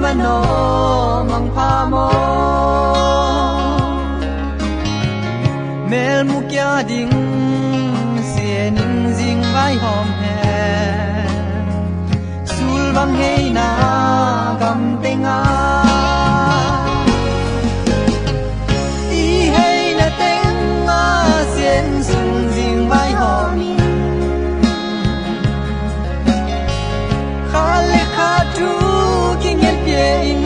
mano mang pha mo mel mu kya ding sia ning jing vai hom he sul bang hey na gam tenga i hey na tenga sien sung jing vai hom khale kha tu kinh nghiệm in